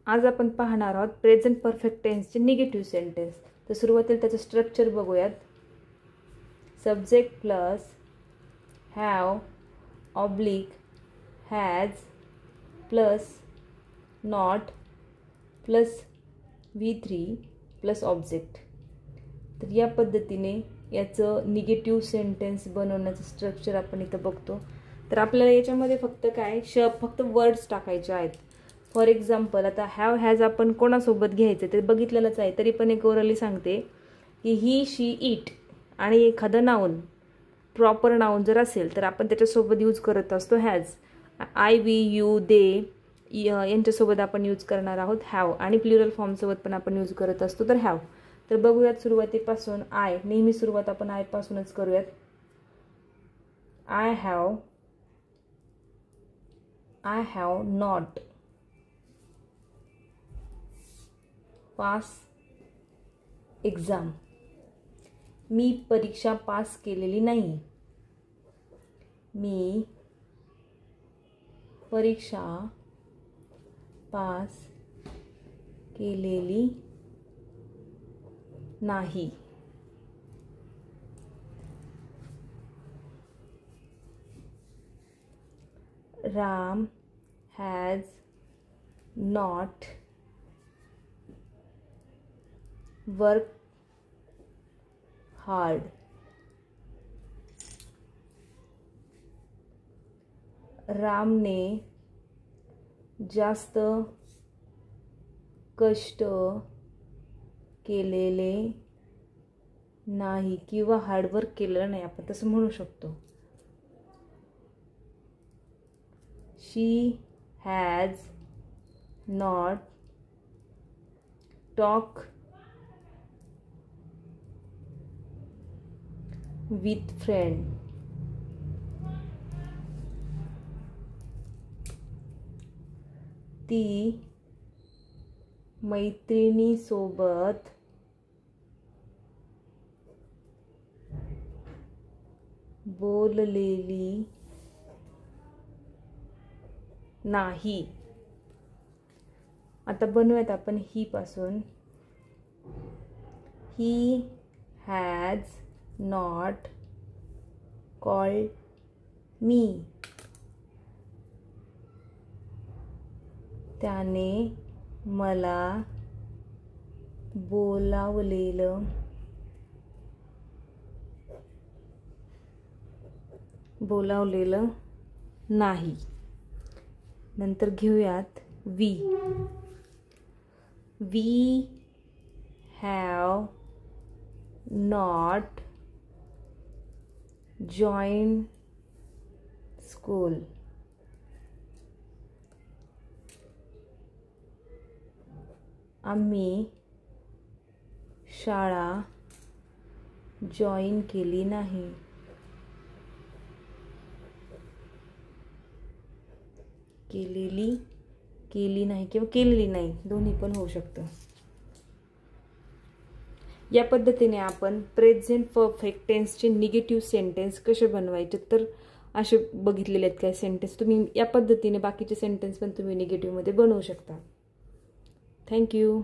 आज आपण पाहणार आहोत प्रेझेंट परफेक्ट टेन्सचे निगेटिव्ह सेंटेन्स. तर सुरुवातीला त्याचं स्ट्रक्चर बघूयात. Subject plus have oblique has plus not plus V3 plus object. तर या पद्धतीने याचं निगेटिव्ह सेंटेन्स बनवण्याचं स्ट्रक्चर आपण इथं बघतो. तर आपल्याला याच्यामध्ये फक्त वर्ड्स टाकायचे आहेत. फॉर एक्झाम्पल आता हॅव हॅज आपण कोणासोबत घ्यायचं ते बघितलेलंच आहे, तरी पण एक ओरली सांगते की ही शी इट आणि एखादं नाऊन प्रॉपर नाऊन जर असेल तर आपण त्याच्यासोबत यूज करत असतो has. I we you they यांच्यासोबत आपण यूज करणार आहोत हॅव, आणि प्लुरल फॉर्मसोबत पण आपण यूज करत असतो तर हॅव. तर बघूयात सुरुवातीपासून आय, नेहमी सुरुवात आपण आय पासूनच करूयात. I have not pass exam. मी परीक्षा पास केलेली नाही. मी परीक्षा पास केलेली नाही. Ram has not work hard. रामने जास्त कष्ट केलेले नाही किंवा हार्डवर्क केलेलं नाही, आपण तसं म्हणू शकतो. She has not talk with friend. ती मैत्रिणीसोबत बोललेली नाही. आता बनवूयात आपण ही पासून. He has not called me. त्याने मला बोलावलेलं नाही. नंतर घेऊयात we. We have not join school. आम्ही शाळा जॉईन केली नाही. केली नाही किंवा केलेली नाही दोन्ही पण होऊ शकतं. या पद्धतीने आपण प्रेझेंट परफेक्ट टेन्सचे निगेटिव्ह सेंटेन्स कसे बनवायचे तर असे बघितलेले आहेत काही सेंटेन्स. तुम्ही या पद्धतीने बाकीचे सेंटेन्स पण तुम्ही निगेटिव्हमध्ये बनवू शकता. थँक्यू.